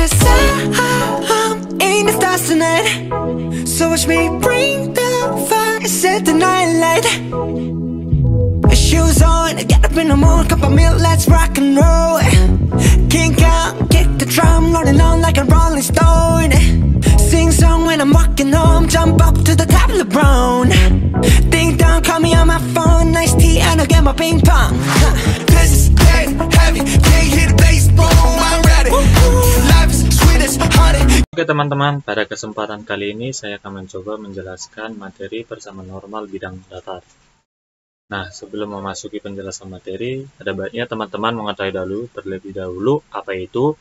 'cause I'm in the stars tonight. So watch me bring the fire, set the night light. Shoes on, get up in the morning, cup of milk, let's rock and roll. Kink out, kick the drum, rolling on like a rolling stone. Sing song when I'm walking home, jump up to the top of the brown. Ding dong, call me on my phone, nice tea and I'll get my ping pong. This is dead heavy, can't hear the bass, boom, I'm ready. Life is sweet as honey. Oke teman-teman, pada kesempatan kali ini saya akan mencoba menjelaskan materi persamaan normal bidang datar. Nah, sebelum memasuki penjelasan materi, ada baiknya teman-teman mengetahui terlebih dahulu apa itu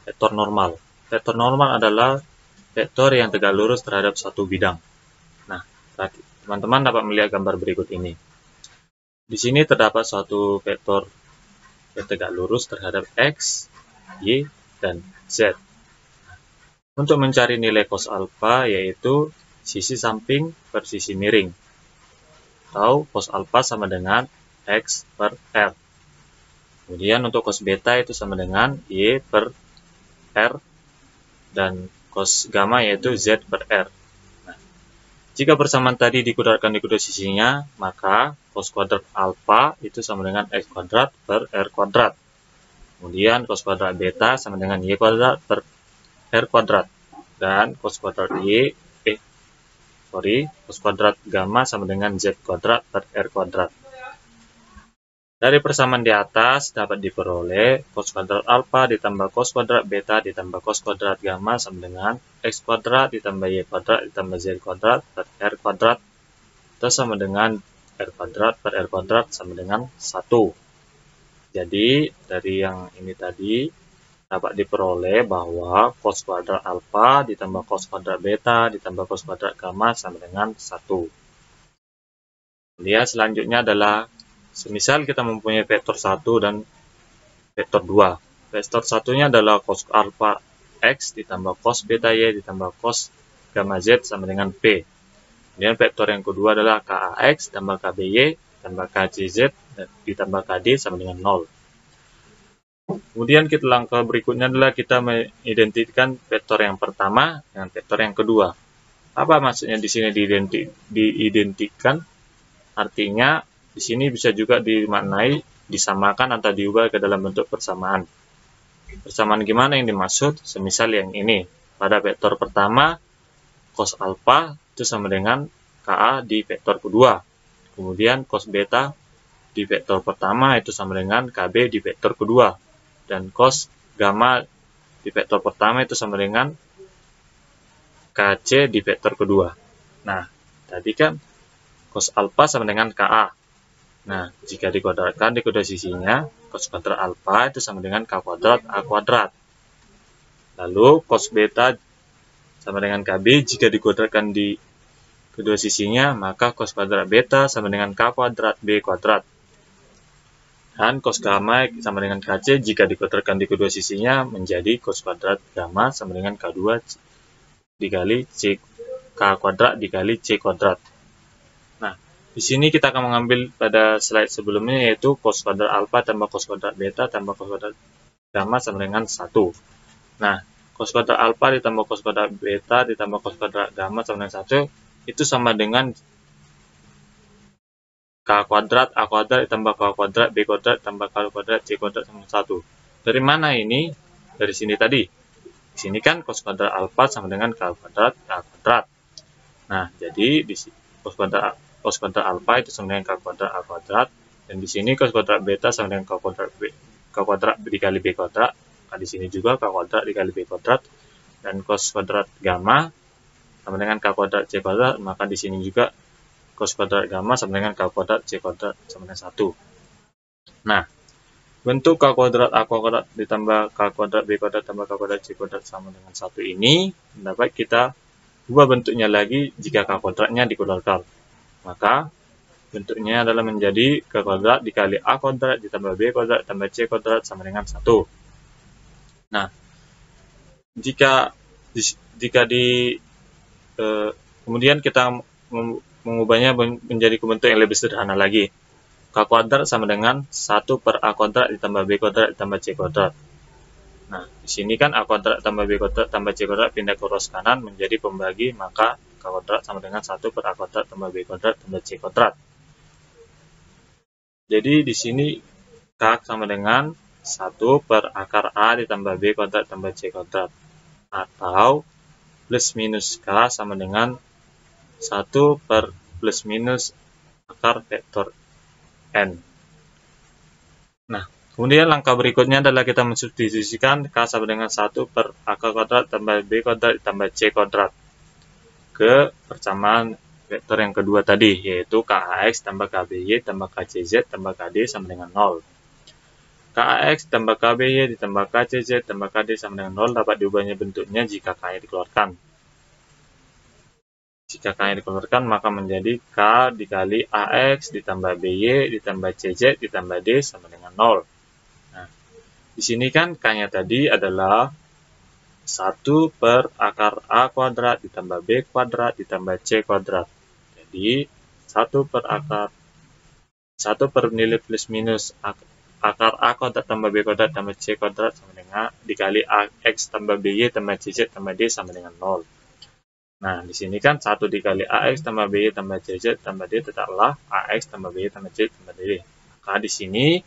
vektor normal. Vektor normal adalah vektor yang tegak lurus terhadap satu bidang. Nah, teman-teman dapat melihat gambar berikut ini. Di sini terdapat suatu vektor yang tegak lurus terhadap X, Y, dan Z. Untuk mencari nilai cos alpha, yaitu sisi samping per sisi miring, atau cos alpha sama dengan X per R. Kemudian untuk cos beta itu sama dengan Y per R, dan cos gamma yaitu Z per R. Nah, jika persamaan tadi dikuadratkan di kedua sisinya, maka cos kuadrat alpha itu sama dengan X kuadrat per R kuadrat. Kemudian cos kuadrat beta sama dengan Y kuadrat per R kuadrat. Dan cos kuadrat cos kuadrat gamma sama dengan Z kuadrat per R kuadrat. Dari persamaan di atas dapat diperoleh cos kuadrat alpha ditambah cos kuadrat beta ditambah cos kuadrat gamma sama dengan X kuadrat ditambah Y kuadrat ditambah Z kuadrat per R kuadrat, atau sama dengan R kuadrat per R kuadrat sama dengan 1. Jadi dari yang ini tadi dapat diperoleh bahwa cos kuadrat alpha ditambah cos kuadrat beta ditambah cos kuadrat gamma sama dengan 1. Kemudian selanjutnya adalah semisal kita mempunyai vektor 1 dan vektor 2. Vektor satunya adalah cos alpha X ditambah cos beta Y ditambah cos gamma Z sama dengan P. Kemudian vektor yang kedua adalah KAX ditambah KBY ditambah KCZ ditambah KD sama dengan 0. Kemudian kita langkah berikutnya adalah kita mengidentikan vektor yang pertama dengan vektor yang kedua. Apa maksudnya di sini diidentikan? Artinya di sini bisa juga dimaknai disamakan atau diubah ke dalam bentuk persamaan. Persamaan gimana yang dimaksud? Semisal yang ini. Pada vektor pertama cos alpha itu sama dengan KA di vektor kedua. Kemudian cos beta di vektor pertama itu sama dengan KB di vektor kedua. Dan cos gamma di vektor pertama itu sama dengan KC di vektor kedua. Nah, tadi kan cos alpha sama dengan KA. Nah, jika dikuadratkan di kedua sisinya, cos kuadrat alpha itu sama dengan K kuadrat A kuadrat. Lalu cos beta sama dengan KB, jika dikuadratkan di kedua sisinya, maka cos kuadrat beta sama dengan K kuadrat B kuadrat. Dan cos gamma sama dengan KC jika dikuadratkan di kedua sisinya menjadi cos kuadrat gamma sama dengan K2 dikali C K kuadrat dikali C kuadrat. Nah, di sini kita akan mengambil pada slide sebelumnya, yaitu cos kuadrat alpha tambah cos kuadrat beta tambah cos kuadrat gamma sama dengan 1. Nah, cos kuadrat alpha ditambah cos kuadrat beta ditambah cos kuadrat gamma sama dengan 1 itu sama dengan K kuadrat A kuadrat ditambah K kuadrat B kuadrat tambah K kuadrat C kuadrat sama 1. Dari mana ini? Dari sini tadi. Di sini kan cos kuadrat alpha sama dengan K kuadrat A kuadrat. Nah, jadi di sini cos kuadrat alpha itu sama dengan K kuadrat A kuadrat, dan di sini cos kuadrat beta sama dengan K kuadrat dikali B kuadrat. Nah, di sini juga K kuadrat dikali B kuadrat, dan cos kuadrat gamma sama dengan K kuadrat C kuadrat, maka di sini juga cos kuadrat gamma sama dengan K kuadrat C kuadrat sama dengan 1. Nah, bentuk K kuadrat A kuadrat ditambah K kuadrat B kuadrat tambah K kuadrat C kuadrat sama dengan 1 ini dapat kita ubah bentuknya lagi jika K kuadratnya dikuadratkan. Maka bentuknya adalah menjadi K kuadrat dikali A kuadrat ditambah B kuadrat tambah C kuadrat sama dengan 1. Nah, kemudian kita mengubahnya menjadi bentuk yang lebih sederhana lagi. K kuadrat sama dengan 1 per A kuadrat ditambah B kuadrat ditambah C kuadrat. Nah, di sini kan A kuadrat tambah B kuadrat tambah C kuadrat pindah ke ruas kanan menjadi pembagi, maka K kuadrat sama dengan 1 per A kuadrat tambah B kuadrat tambah C kuadrat. Jadi di sini K sama dengan 1 per akar A ditambah B kuadrat tambah C kuadrat. Atau plus minus K sama dengan 1 per plus minus akar vektor N. Nah, kemudian langkah berikutnya adalah kita mensubstitusikan K sama dengan 1 per A kuadrat tambah B kuadrat tambah C kuadrat ke persamaan vektor yang kedua tadi, yaitu KAX tambah KBY tambah KCZ tambah KD sama dengan 0. KAX tambah KBY ditambah KCZ tambah KD sama dengan 0 dapat diubahnya bentuknya jika K-nya dikeluarkan. Jika K-nya dikeluarkan, maka menjadi K dikali AX ditambah BY ditambah CZ ditambah D sama dengan 0. Nah, di sini kan K-nya tadi adalah 1 per akar A kuadrat ditambah B kuadrat ditambah C kuadrat. Jadi 1 per nilai plus minus akar A kuadrat tambah B kuadrat tambah C kuadrat sama dengan dikali AX tambah BY tambah CZ tambah D sama dengan 0. Nah, di sini kan 1 dikali AX tambah BY tambah CZ tambah D tetaplah AX tambah BY tambah CZ tambah D. Maka di sini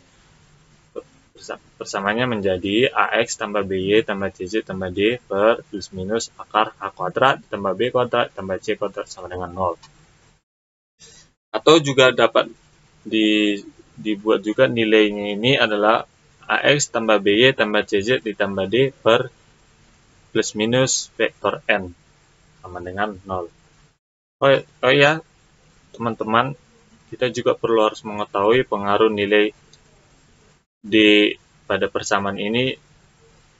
persamanya menjadi AX tambah BY tambah CZ tambah D per plus minus akar A kuadrat tambah B kuadrat tambah C kuadrat sama dengan 0. Atau juga dapat dibuat juga nilainya ini adalah AX tambah BY tambah CZ ditambah D per plus minus vektor N sama dengan 0. Oh ya, teman-teman, kita juga perlu harus mengetahui pengaruh nilai D pada persamaan ini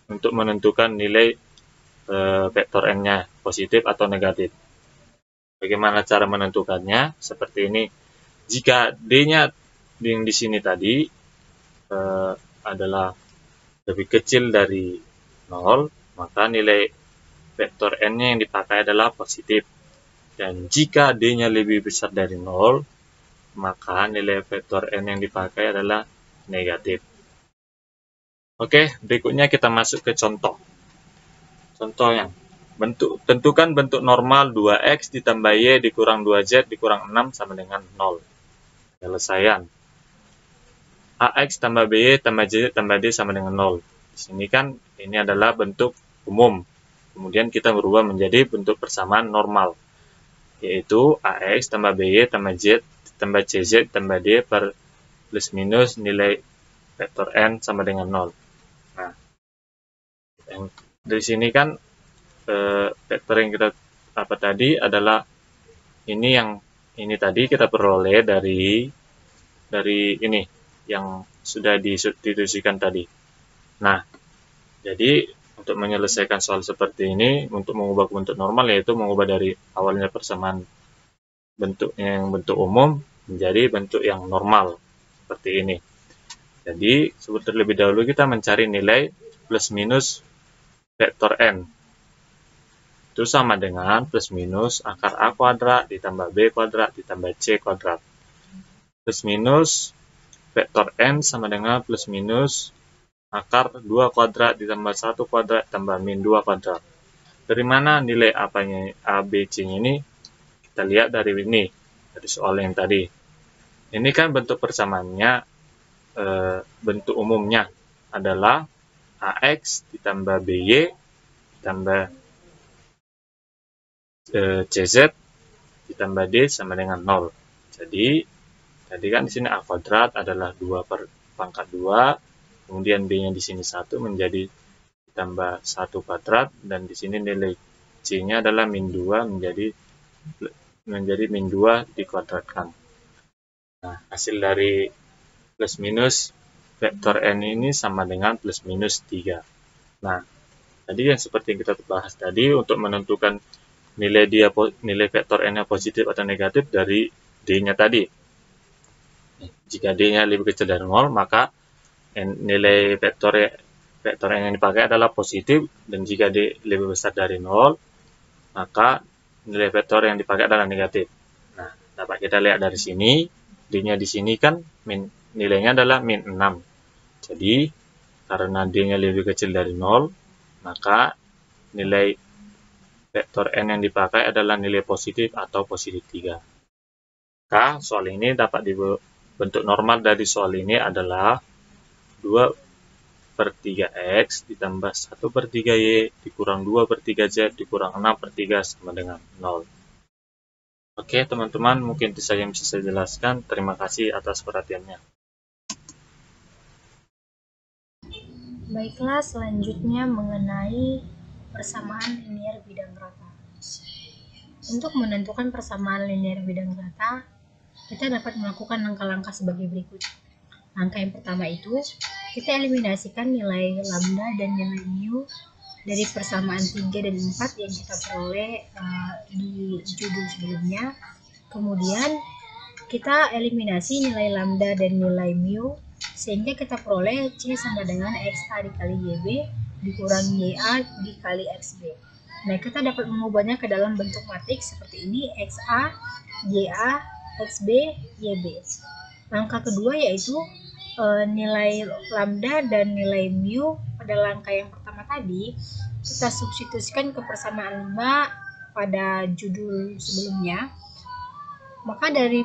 untuk menentukan nilai vektor N-nya, positif atau negatif. Bagaimana cara menentukannya? Seperti ini. Jika D-nya yang di sini tadi adalah lebih kecil dari 0, maka nilai vektor N-nya yang dipakai adalah positif. Dan jika D-nya lebih besar dari 0, maka nilai vektor N yang dipakai adalah negatif. Oke, berikutnya kita masuk ke contoh. Contohnya, tentukan bentuk normal 2X ditambah Y dikurang 2Z dikurang 6 sama dengan 0. Penyelesaian. AX tambah BY tambah Z tambah D sama dengan 0. Di sini kan ini adalah bentuk umum. Kemudian kita berubah menjadi bentuk persamaan normal, yaitu AX tambah BY tambah Z tambah CZ tambah D per plus minus nilai vektor N sama dengan 0. Nah, dari sini kan vektor yang kita dapat tadi adalah ini tadi kita peroleh dari ini yang sudah disubstitusikan tadi. Nah, jadi untuk menyelesaikan soal seperti ini, untuk mengubah bentuk normal, yaitu mengubah dari awalnya persamaan bentuk yang bentuk umum menjadi bentuk yang normal, seperti ini. Jadi, terlebih dahulu kita mencari nilai plus minus vektor N. Itu sama dengan plus minus akar A kuadrat ditambah B kuadrat ditambah C kuadrat. Plus minus vektor N sama dengan plus minus akar 2 kuadrat ditambah 1 kuadrat tambah min 2 kuadrat. Dari mana nilai apanya A, B, C-nya ini? Kita lihat dari ini, dari soal yang tadi. Ini kan bentuk persamaannya, bentuk umumnya adalah AX ditambah BY ditambah CZ ditambah D sama dengan 0. Jadi, tadi kan di sini A kuadrat adalah 2 per pangkat 2. Kemudian B-nya di sini 1 menjadi ditambah 1 kuadrat, dan di sini nilai C-nya adalah min 2 menjadi min 2 dikuadratkan. Nah, hasil dari plus minus vektor N ini sama dengan plus minus 3. Nah, tadi yang seperti yang kita bahas tadi, untuk menentukan nilai vektor N-nya positif atau negatif dari D-nya tadi. Jika D-nya lebih kecil dari 0, maka nilai vektor N yang dipakai adalah positif, dan jika D lebih besar dari 0, maka nilai vektor yang dipakai adalah negatif. Nah, dapat kita lihat dari sini, D-nya di sini kan nilainya adalah min 6. Jadi, karena D-nya lebih kecil dari 0, maka nilai vektor N yang dipakai adalah nilai positif atau positif 3. Maka soal ini dapat bentuk normal dari soal ini adalah 2/3x ditambah 1/3y dikurang 2/3z dikurang 6/3 sama dengan 0. Oke teman-teman, mungkin itu saja yang bisa saya jelaskan. Terima kasih atas perhatiannya. Baiklah, selanjutnya mengenai persamaan linier bidang rata. Untuk menentukan persamaan linier bidang rata, kita dapat melakukan langkah-langkah sebagai berikut. Langkah yang pertama itu, kita eliminasikan nilai lambda dan nilai mu dari persamaan 3 dan 4 yang kita peroleh di judul sebelumnya. Kemudian kita eliminasi nilai lambda dan nilai mu sehingga kita peroleh C sama dengan XA dikali YB dikurang YA dikali XB. Nah, kita dapat mengubahnya ke dalam bentuk matriks seperti ini, XA, YA, XB, YB. Langkah kedua yaitu nilai lambda dan nilai mu pada langkah yang pertama tadi kita substitusikan ke persamaan 5 pada judul sebelumnya. Maka dari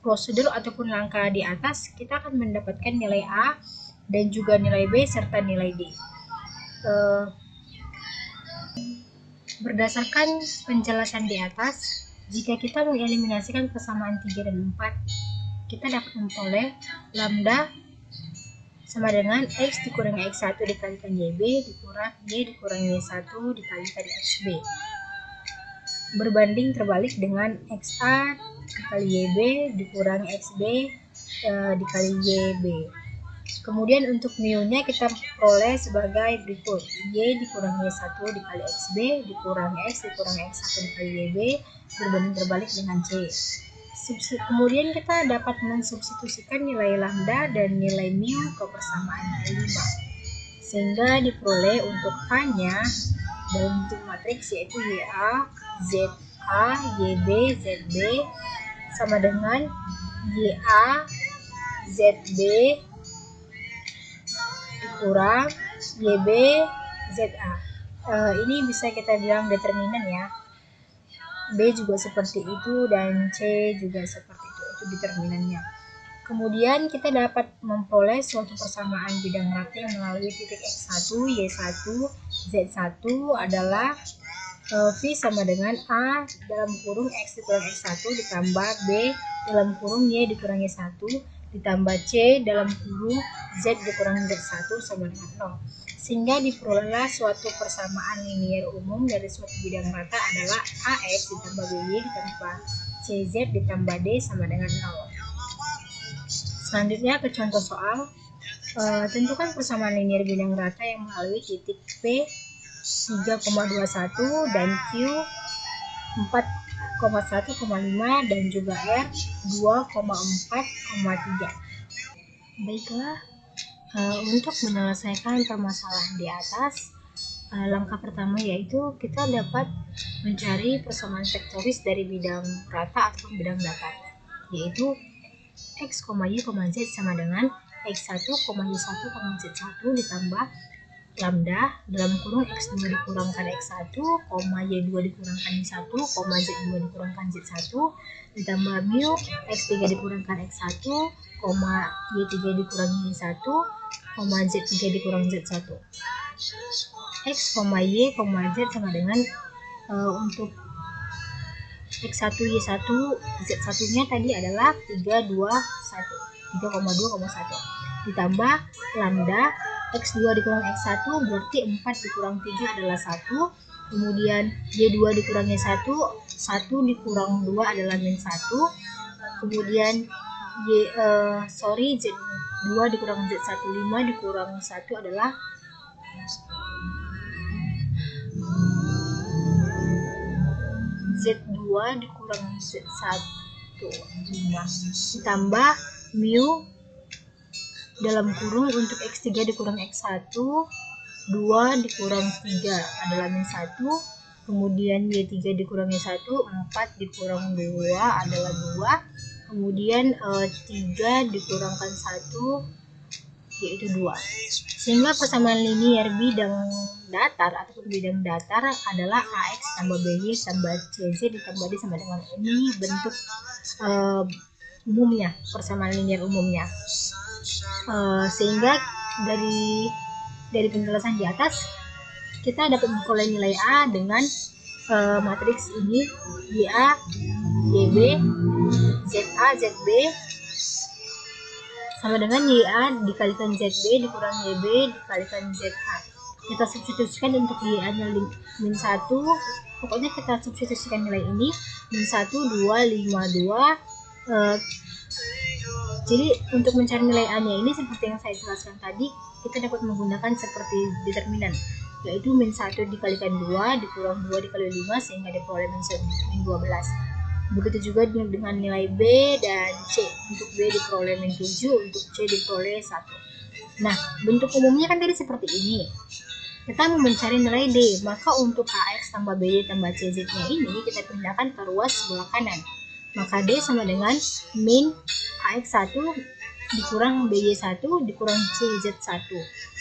prosedur ataupun langkah di atas kita akan mendapatkan nilai A dan juga nilai B serta nilai D. Berdasarkan penjelasan di atas, jika kita mengeliminasikan persamaan 3 dan 4, kita dapat memperoleh lambda sama dengan X dikurangi X1 dikalikan YB dikurang Y dikurangi Y1 dikalikan XB. Berbanding terbalik dengan XA dikali YB dikurangi XB dikali YB. Kemudian untuk mu-nya kita peroleh sebagai berikut. Y dikurangi Y1 dikali XB dikurangi X dikurangi X1 dikali YB berbanding terbalik dengan C. Kemudian kita dapat mensubstitusikan nilai lambda dan nilai mu ke persamaan 5. Sehingga diperoleh untuk A-nya dalam bentuk matriks yaitu YA, ZA, YB, ZB sama dengan YA, ZB dikurang YB, ZA. Ini bisa kita bilang determinan ya. B juga seperti itu dan C juga seperti itu determinannya. Kemudian kita dapat memperoleh suatu persamaan bidang rata yang melalui titik X1, Y1, Z1 adalah V sama dengan A dalam kurung X dikurang X1 ditambah B dalam kurung Y dikurang Y1 ditambah C dalam kurung Z dikurang Z1 sama dengan 0. Sehingga diperolehlah suatu persamaan linier umum dari suatu bidang rata adalah AX ditambah BY ditambah CZ ditambah D sama dengan 0. Selanjutnya ke contoh soal. Tentukan persamaan linier bidang rata yang melalui titik P 3,21 dan Q 4,1,5 dan juga R 2,4,3. Baiklah. Untuk menyelesaikan permasalahan di atas, langkah pertama yaitu kita dapat mencari persamaan vektoris dari bidang rata atau bidang datar, yaitu X, Y, Z sama dengan X1, Y1, Z1 ditambah lambda dalam kurung X2 dikurangkan X1, Y2 dikurangkan Y1, Z2 dikurangkan Z1 ditambah mu X3 dikurangkan X1, Y3 dikurangi Y1, Z3 dikurang Z1. X, Y, Z sama dengan untuk X1, Y1, Z1 nya tadi adalah 3,2,1 ditambah lambda X2 dikurang X1 berarti 4 dikurang 3 adalah 1, kemudian Y2 dikurang Y1, 1 dikurang 2 adalah min 1, kemudian Z2 dikurang Z1, 5 dikurang 1 adalah Z2 dikurang Z1, 5 ditambah mu dalam kurung untuk X3 dikurang X1, 2 dikurang 3 adalah min 1, kemudian Y3 dikurang Y1, 4 dikurang 2 adalah 2, kemudian 3 dikurangkan 1 yaitu 2. Sehingga persamaan linier bidang datar ataupun bidang datar adalah AX tambah BY tambah CZ ditambah D sama dengan ini bentuk umumnya, persamaan linier umumnya. Sehingga dari penjelasan di atas kita dapat memperoleh nilai A dengan matriks ini YA, YB, ZA, ZB sama dengan YA dikalikan ZB dikurang YB dikalikan ZA. Kita substitusikan untuk YA nya min 1, pokoknya kita substitusikan nilai ini min 1, 2, 5, 2. Jadi untuk mencari nilai A nya ini seperti yang saya jelaskan tadi, kita dapat menggunakan seperti determinan, yaitu min 1 dikalikan 2 dikurang 2 dikali 5 sehingga diperoleh min 12. Begitu juga dengan nilai B dan C. Untuk B diperoleh min 7, untuk C diperoleh 1. Nah, bentuk umumnya kan tadi seperti ini. Kita mau mencari nilai D, maka untuk AX tambah BY tambah CZ nya ini kita pindahkan ke ruas sebelah kanan. Maka D sama dengan min AX1 dikurang BY1 dikurang CZ1.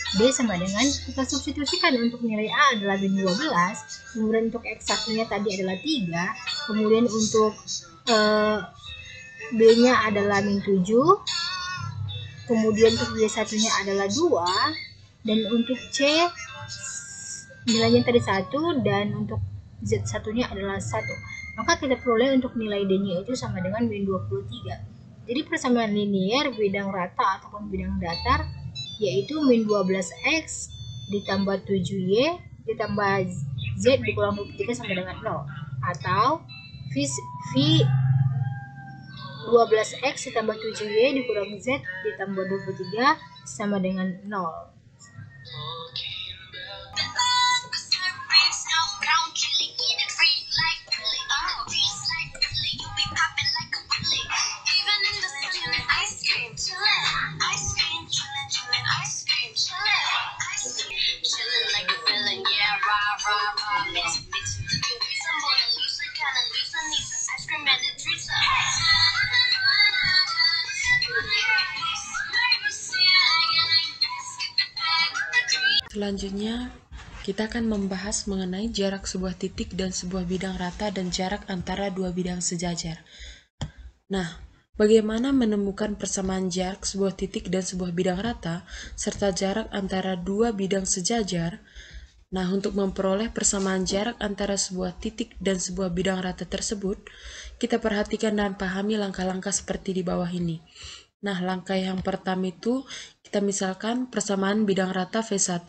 D sama dengan, kita substitusikan untuk nilai A adalah min 12, kemudian untuk X1 nya tadi adalah 3, kemudian untuk B nya adalah min 7, kemudian untuk BY1 nya adalah 2, dan untuk C nilainya tadi 1, dan untuk Z1 nya adalah 1. Maka kita peroleh untuk nilai D-nya itu sama dengan min 23. Jadi persamaan linier bidang rata ataupun bidang datar yaitu min 12X ditambah 7Y ditambah Z dikurang 23 sama dengan 0. Atau V 12X ditambah 7Y dikurang Z ditambah 23 sama dengan 0. Selanjutnya, kita akan membahas mengenai jarak sebuah titik dan sebuah bidang rata dan jarak antara dua bidang sejajar. Nah, bagaimana menemukan persamaan jarak sebuah titik dan sebuah bidang rata, serta jarak antara dua bidang sejajar? Nah, untuk memperoleh persamaan jarak antara sebuah titik dan sebuah bidang rata tersebut, kita perhatikan dan pahami langkah-langkah seperti di bawah ini. Nah, langkah yang pertama itu, kita misalkan persamaan bidang rata V1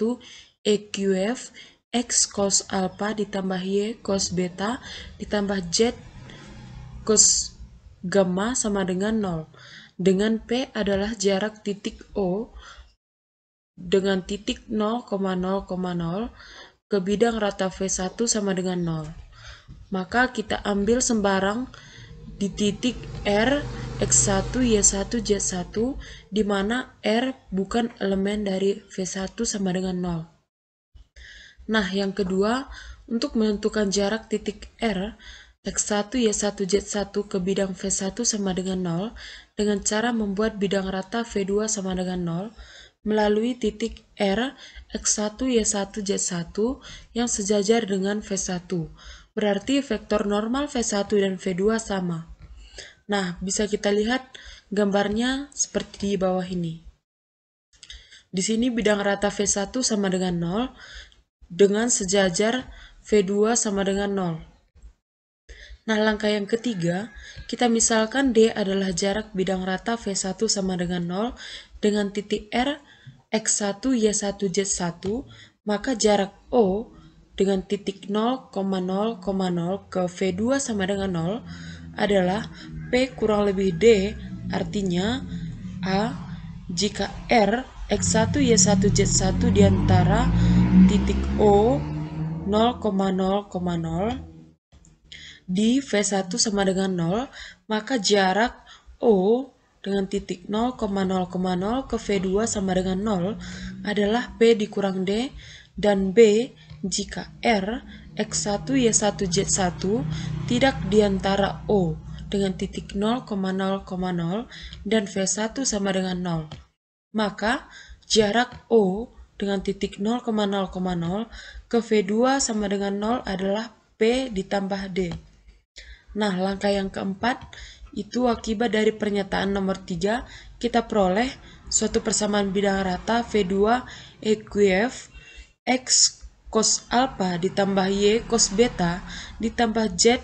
EQF X cos alpha ditambah Y cos beta ditambah Z cos gamma sama dengan 0. Dengan P adalah jarak titik O dengan titik 0,0,0 ke bidang rata V1 sama dengan 0. Maka kita ambil sembarang di titik R, X1, Y1, Z1, di mana R bukan elemen dari V1 sama dengan 0. Nah, yang kedua, untuk menentukan jarak titik R, X1, Y1, Z1 ke bidang V1 sama dengan 0, dengan cara membuat bidang rata V2 sama dengan 0, melalui titik R, X1, Y1, Z1 yang sejajar dengan V1. Berarti vektor normal V1 dan V2 sama. Nah, bisa kita lihat gambarnya seperti di bawah ini. Di sini bidang rata V1 sama dengan 0, dengan sejajar V2 sama dengan 0. Nah, langkah yang ketiga, kita misalkan D adalah jarak bidang rata V1 sama dengan 0 dengan titik R, X1, Y1, Z1, maka jarak O dengan titik 0,0,0 ke V2 sama dengan 0 adalah P kurang lebih D, artinya A jika R, X1, Y1, Z1 diantara titik O 0,0,0 di V1 sama dengan 0, maka jarak O dengan titik 0,0,0 ke V2 sama dengan 0 adalah P dikurang D, dan B jika R, X1, Y1, Z1 tidak diantara O dengan titik 0,0,0 dan V1 sama dengan 0. Maka jarak O dengan titik 0,0,0 ke V2 sama dengan 0 adalah P ditambah D. Nah, langkah yang keempat itu akibat dari pernyataan nomor 3, kita peroleh suatu persamaan bidang rata V2 EQF X cos alpha ditambah Y cos beta ditambah Z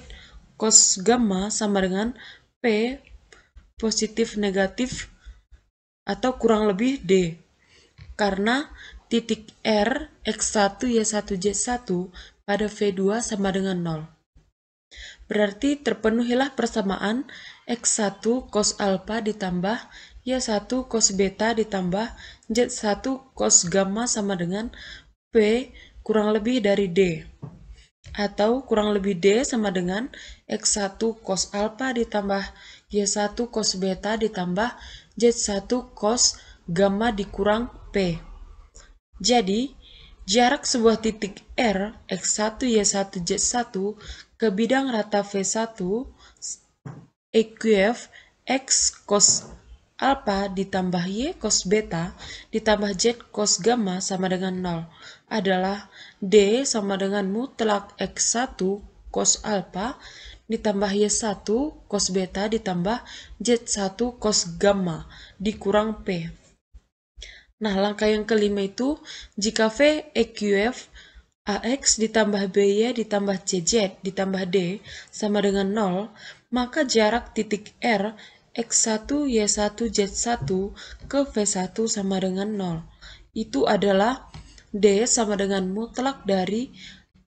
cos gamma sama dengan P positif negatif atau kurang lebih D. Karena titik R X1 Y1 Z1 pada V2 sama dengan 0. Berarti terpenuhilah persamaan X1 cos alpha ditambah Y1 cos beta ditambah Z1 cos gamma sama dengan P kurang lebih dari D. Atau kurang lebih D sama dengan X1 cos alpha ditambah Y1 cos beta ditambah Z1 cos gamma dikurang P. Jadi, jarak sebuah titik R, X1, Y1, Z1 ke bidang rata V1 EQF X cos alpha ditambah Y cos beta ditambah Z cos gamma sama dengan 0 adalah D sama dengan mutlak X1 cos alpha ditambah Y1 cos beta ditambah Z1 cos gamma dikurang P. Nah, langkah yang kelima itu, jika V EQF AX ditambah BY ditambah CZ ditambah D sama dengan 0, maka jarak titik R X1 Y1 Z1 ke V1 sama dengan 0. Itu adalah D sama dengan mutlak dari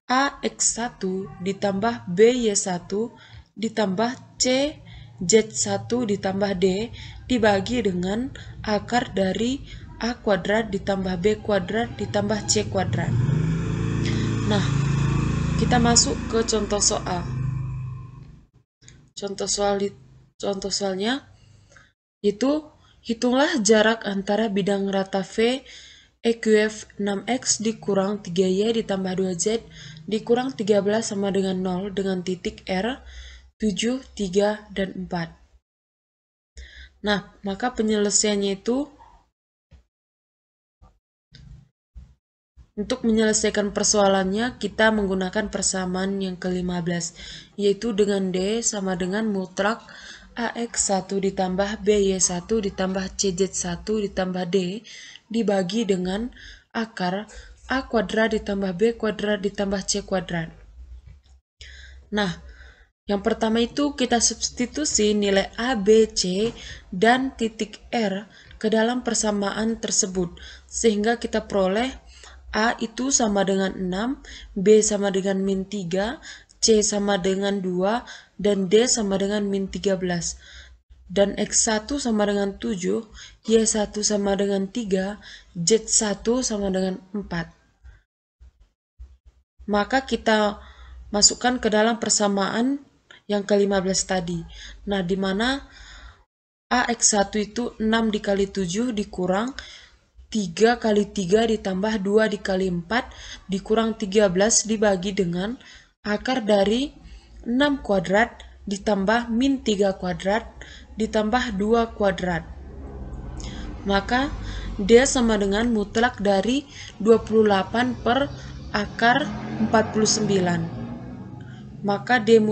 AX1 ditambah BY1 ditambah C Z1 ditambah D dibagi dengan akar dari A kuadrat ditambah B kuadrat ditambah C kuadrat. Nah, kita masuk ke contoh soal. Contoh soalnya itu hitunglah jarak antara bidang rata V EQF 6X dikurang 3Y ditambah 2Z dikurang 13 sama dengan 0 dengan titik R 7, 3, dan 4. Nah, maka penyelesaiannya itu untuk menyelesaikan persoalannya, kita menggunakan persamaan yang ke-15, yaitu dengan D sama dengan mutlak AX1 ditambah BY1 ditambah CZ1 ditambah D dibagi dengan akar A kuadrat ditambah B kuadrat ditambah C kuadrat. Nah, yang pertama itu kita substitusi nilai A, B, C, dan titik R ke dalam persamaan tersebut, sehingga kita peroleh A itu sama dengan 6, B sama dengan min 3, C sama dengan 2, dan D sama dengan min 13. Dan X1 sama dengan 7, Y1 sama dengan 3, Z1 sama dengan 4. Maka kita masukkan ke dalam persamaan yang ke-15 tadi. Nah, di mana AX1 itu 6 dikali 7 dikurang 3 kali 3 ditambah 2 dikali 4 dikurang 13 dibagi dengan akar dari 6 kuadrat ditambah min 3 kuadrat ditambah 2 kuadrat. Maka D sama dengan mutlak dari 28 per akar 49. Maka D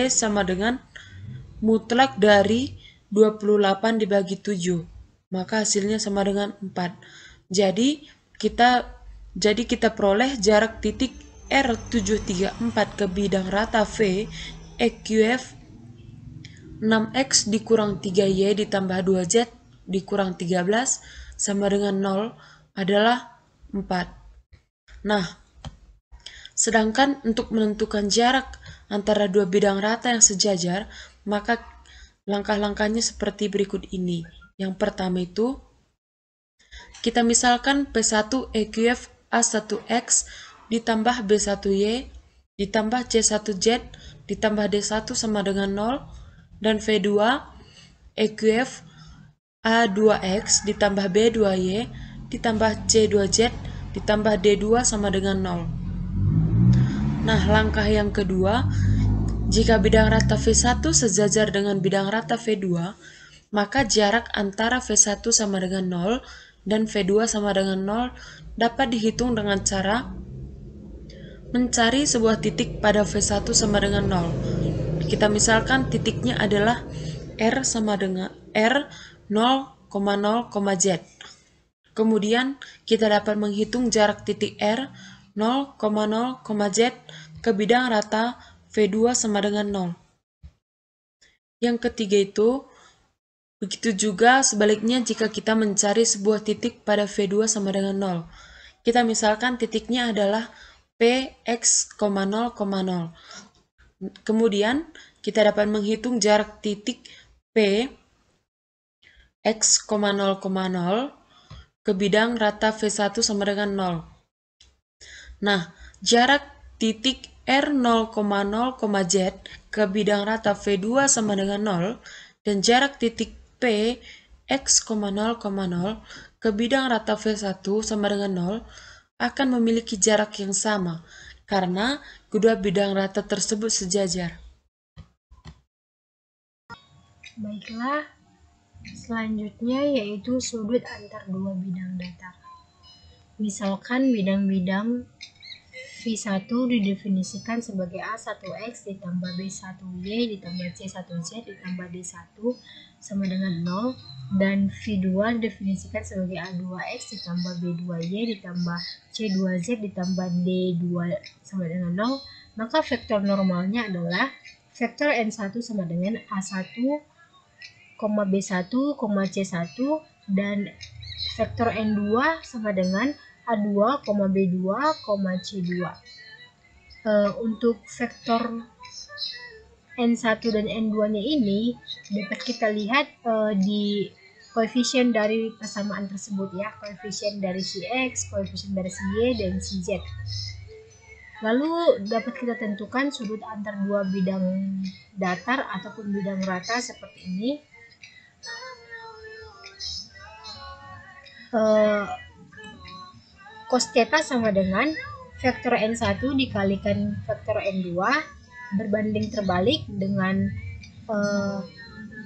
sama dengan mutlak dari 28 dibagi 7. Maka hasilnya sama dengan 4. Jadi kita peroleh jarak titik R734 ke bidang rata V EQF 6X dikurang 3Y ditambah 2Z dikurang 13 sama dengan 0 adalah 4. Nah, sedangkan untuk menentukan jarak antara dua bidang rata yang sejajar, maka langkah-langkahnya seperti berikut ini. Yang pertama itu, kita misalkan P1 EQF A1X ditambah B1Y ditambah C1Z ditambah D1 sama dengan 0 dan V2 EQF A2X ditambah B2Y ditambah C2Z ditambah D2 sama dengan 0. Nah, langkah yang kedua, jika bidang rata V1 sejajar dengan bidang rata V2, maka jarak antara V1 sama dengan 0 dan V2 sama dengan 0 dapat dihitung dengan cara mencari sebuah titik pada V1 sama dengan 0. Kita misalkan titiknya adalah R sama dengan R 0,0, Z. Kemudian kita dapat menghitung jarak titik R 0,0, Z ke bidang rata V2 sama dengan 0. Yang ketiga itu, begitu juga sebaliknya jika kita mencari sebuah titik pada V2 sama dengan 0. Kita misalkan titiknya adalah Px, 0,0. Kemudian kita dapat menghitung jarak titik P x, 0,0 ke bidang rata V1 sama dengan 0. Nah, jarak titik R0,0, Z ke bidang rata V2 sama dengan 0 dan jarak titik P x, 0,0 ke bidang rata V1 sama dengan 0 akan memiliki jarak yang sama karena kedua bidang rata tersebut sejajar. Baiklah, selanjutnya yaitu sudut antar dua bidang datar. Misalkan bidang-bidang V1 didefinisikan sebagai A1X ditambah B1Y ditambah C1Z ditambah D1 sama dengan 0 dan V2 didefinisikan sebagai A2X ditambah B2Y ditambah C2Z ditambah D2 sama dengan 0, maka vektor normalnya adalah vektor N1 sama dengan A1, B1, C1 dan vektor N2 sama dengan A2, B2, C2. Untuk vektor N1 dan N2-nya ini dapat kita lihat di koefisien dari persamaan tersebut ya, koefisien dari si X, koefisien dari si Y, dan si Z. Lalu dapat kita tentukan sudut antar dua bidang datar ataupun bidang rata seperti ini. Cos theta sama dengan vektor N1 dikalikan vektor N2 berbanding terbalik dengan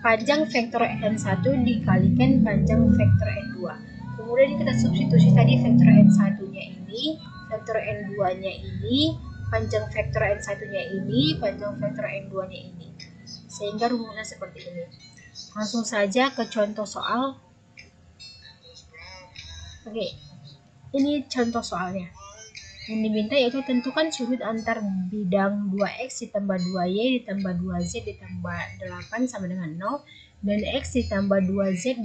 panjang vektor N1 dikalikan panjang vektor N2. Kemudian kita substitusi tadi vektor N1-nya ini, vektor N2-nya ini, panjang vektor N1-nya ini, panjang vektor N2-nya ini. Sehingga rumusnya seperti ini. Langsung saja ke contoh soal. Oke, ini contoh soalnya. Yang diminta yaitu tentukan sudut antar bidang 2x ditambah 2y ditambah 2z ditambah 8 sama dengan 0 dan x ditambah 2z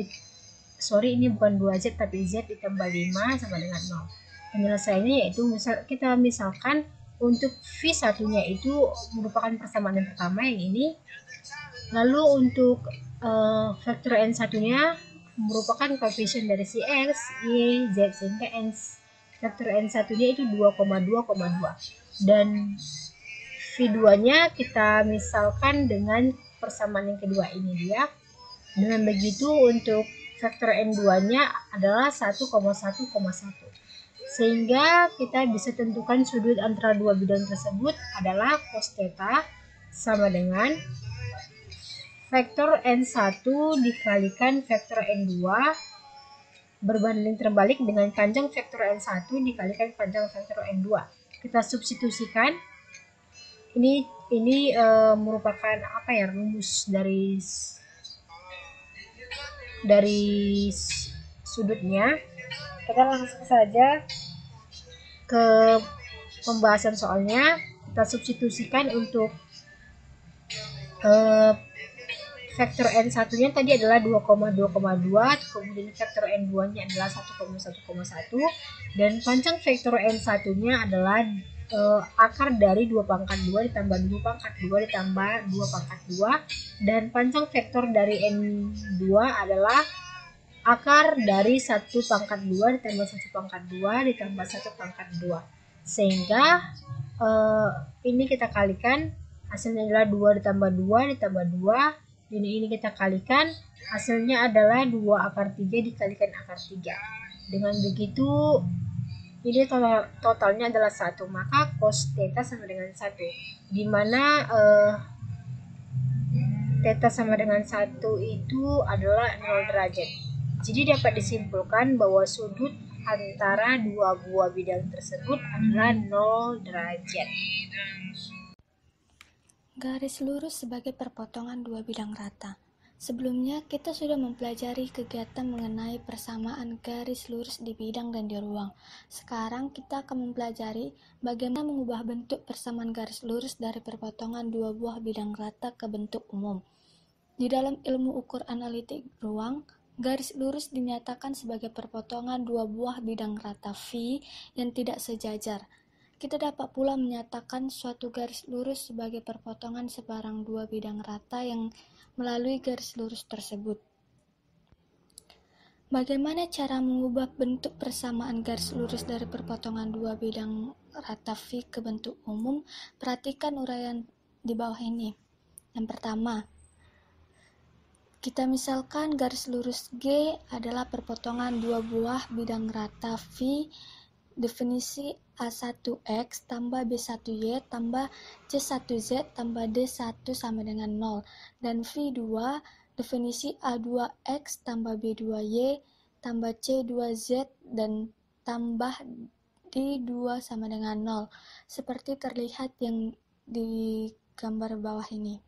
ini bukan 2z tapi z ditambah 5 sama dengan 0. Penyelesaiannya yaitu kita misalkan untuk V1-nya itu merupakan persamaan yang pertama yang ini. Lalu untuk vektor N1-nya merupakan koefisien dari si X, Y, Z sehingga vektor N1-nya itu 2,2,2 dan V2-nya kita misalkan dengan persamaan yang kedua ini dia. Dengan begitu untuk vektor N2-nya adalah 1,1,1 sehingga kita bisa tentukan sudut antara dua bidang tersebut adalah cos theta sama dengan vektor N1 dikalikan vektor N2 berbanding terbalik dengan panjang vektor N1 dikalikan panjang vektor N2. Kita substitusikan. Ini merupakan rumus dari sudutnya. Kita langsung saja ke pembahasan soalnya. Kita substitusikan untuk vektor N1-nya tadi adalah 2,2,2, kemudian vektor N2-nya adalah 1,1,1 dan panjang vektor N1-nya adalah akar dari 2 pangkat 2 ditambah 2 pangkat 2 ditambah 2 pangkat 2 dan panjang vektor dari N2 adalah akar dari 1 pangkat 2 ditambah 1 pangkat 2 ditambah 1 pangkat 2 sehingga ini kita kalikan, hasilnya adalah 2 ditambah 2 ditambah 2 dan ini kita kalikan, hasilnya adalah 2 akar 3 dikalikan akar 3. Dengan begitu ini totalnya adalah 1, maka cos theta sama dengan 1, dimana Theta sama dengan 1 itu adalah 0 derajat. Jadi dapat disimpulkan bahwa sudut antara dua buah bidang tersebut adalah 0 derajat. Garis lurus sebagai perpotongan dua bidang rata. Sebelumnya, kita sudah mempelajari kegiatan mengenai persamaan garis lurus di bidang dan di ruang. Sekarang kita akan mempelajari bagaimana mengubah bentuk persamaan garis lurus dari perpotongan dua buah bidang rata ke bentuk umum. Di dalam ilmu ukur analitik ruang, garis lurus dinyatakan sebagai perpotongan dua buah bidang rata V yang tidak sejajar. Kita dapat pula menyatakan suatu garis lurus sebagai perpotongan sebarang dua bidang rata yang melalui garis lurus tersebut. Bagaimana cara mengubah bentuk persamaan garis lurus dari perpotongan dua bidang rata V ke bentuk umum? Perhatikan uraian di bawah ini. Yang pertama, kita misalkan garis lurus G adalah perpotongan dua buah bidang rata V. Definisi A1X tambah B1Y tambah C1Z tambah D1 sama dengan 0. Dan V2 definisi A2X tambah B2Y tambah C2Z dan tambah D2 sama dengan 0. Seperti terlihat yang di gambar bawah ini.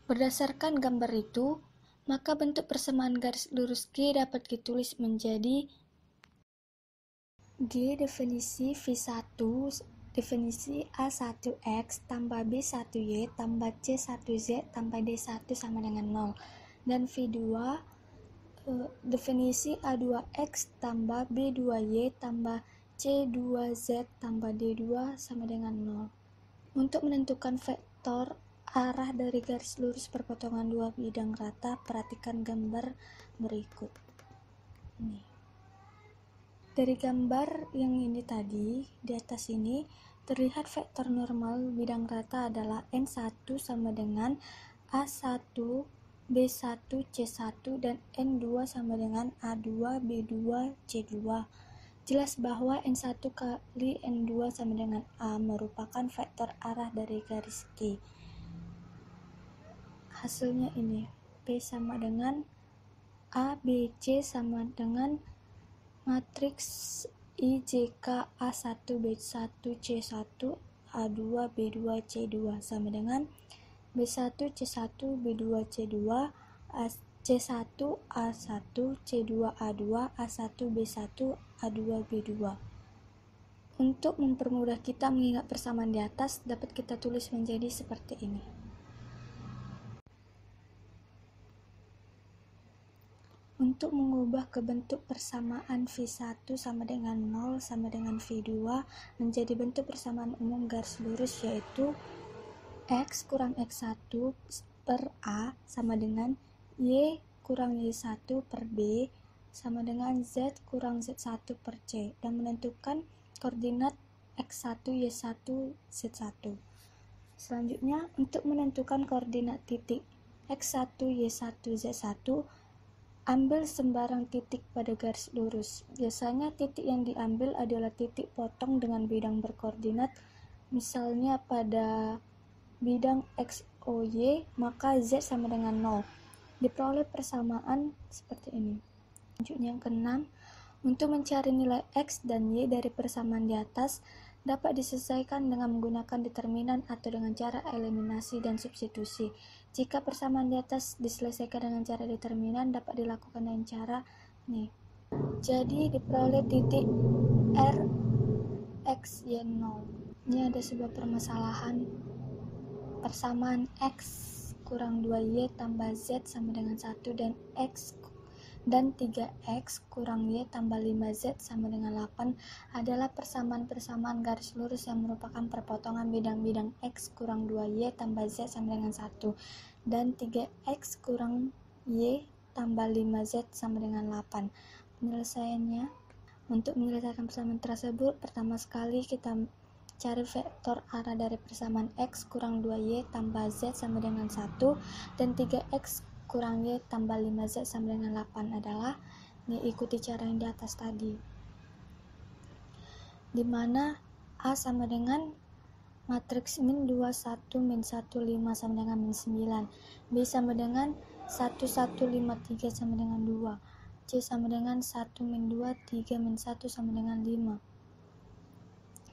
Berdasarkan gambar itu, maka bentuk persamaan garis lurus G dapat ditulis menjadi G definisi V1 definisi A1X tambah B1Y tambah C1Z tambah D1 sama dengan 0. Dan V2 definisi A2X tambah B2Y tambah C2Z tambah D2 sama dengan 0. Untuk menentukan vektor arah dari garis lurus perpotongan dua bidang rata, perhatikan gambar berikut. Ini. Dari gambar yang ini tadi, di atas ini, terlihat vektor normal bidang rata adalah N1 sama dengan A1, B1, C1, dan N2 sama dengan A2, B2, C2. Jelas bahwa N1 kali N2 sama dengan A merupakan vektor arah dari garis G. Hasilnya ini, P sama dengan A, B, C sama dengan matriks IJK A1, B1, C1, A2, B2, C2 sama dengan B1, C1, B2, C2, C1, A1, C2, A2, A1, B1, A2, B2. Untuk mempermudah kita mengingat persamaan di atas, dapat kita tulis menjadi seperti ini. Untuk mengubah ke bentuk persamaan V1 sama dengan 0 sama dengan V2 menjadi bentuk persamaan umum garis lurus, yaitu X kurang X1 per A sama dengan Y kurang Y1 per B sama dengan Z kurang Z1 per C, dan menentukan koordinat X1, Y1, Z1. Selanjutnya, untuk menentukan koordinat titik X1, Y1, Z1, ambil sembarang titik pada garis lurus. Biasanya titik yang diambil adalah titik potong dengan bidang berkoordinat. Misalnya pada bidang XOY, maka Z sama dengan 0. Diperoleh persamaan seperti ini. Selanjutnya yang keenam, untuk mencari nilai X dan Y dari persamaan di atas, dapat diselesaikan dengan menggunakan determinan atau dengan cara eliminasi dan substitusi. Jika persamaan di atas diselesaikan dengan cara determinan, dapat dilakukan dengan cara nih. Jadi diperoleh titik R X Y 0. Ini ada sebuah permasalahan. Persamaan X kurang 2Y tambah Z sama dengan 1 dan 3X kurang Y tambah 5Z sama dengan 8 adalah persamaan-persamaan garis lurus yang merupakan perpotongan bidang-bidang X kurang 2Y tambah Z sama dengan 1 dan 3X kurang Y tambah 5Z sama dengan 8. Penyelesaiannya, untuk menyelesaikan persamaan tersebut, pertama sekali kita cari vektor arah dari persamaan X kurang 2Y tambah Z sama dengan 1 dan 3X kurang Y tambah 5Z sama dengan 8 adalah, ini ikuti cara yang di atas tadi, dimana A sama dengan matriks min 2 1 min 1 5 sama dengan min 9, B sama dengan 1 1 5 3 sama dengan 2, C sama dengan 1 min 2 3 min 1 sama dengan 5.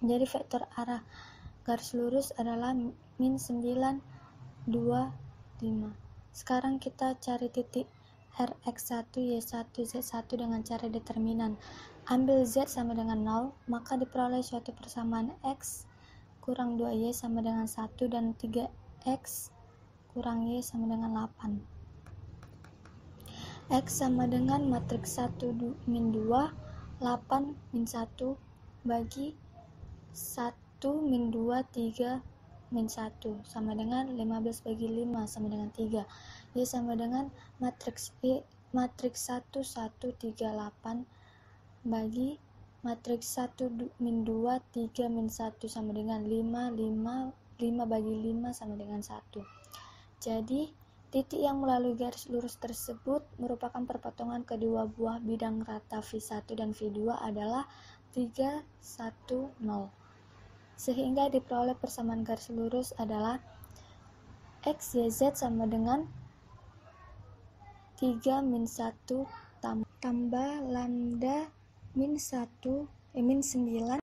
Jadi vektor arah garis lurus adalah min 9 2 5. Sekarang kita cari titik Rx1 Y1 Z1 dengan cara determinan. Ambil Z sama dengan 0, maka diperoleh suatu persamaan X kurang 2Y sama dengan 1 dan 3X kurang Y sama dengan 8. X sama dengan matriks 1 min 2, 8 min 1 bagi 1 min 2, 3 min 1 sama dengan 15 bagi 5 sama dengan 3. Y sama dengan matriks 1 1 3 8 bagi matriks 1 min 2 3 min 1 sama dengan 5 bagi 5 sama dengan 1. Jadi titik yang melalui garis lurus tersebut merupakan perpotongan kedua buah bidang rata V1 dan V2 adalah 3 1 0. Sehingga diperoleh persamaan garis lurus adalah X, Y, Z sama dengan 3 min 1 tambah lambda min 9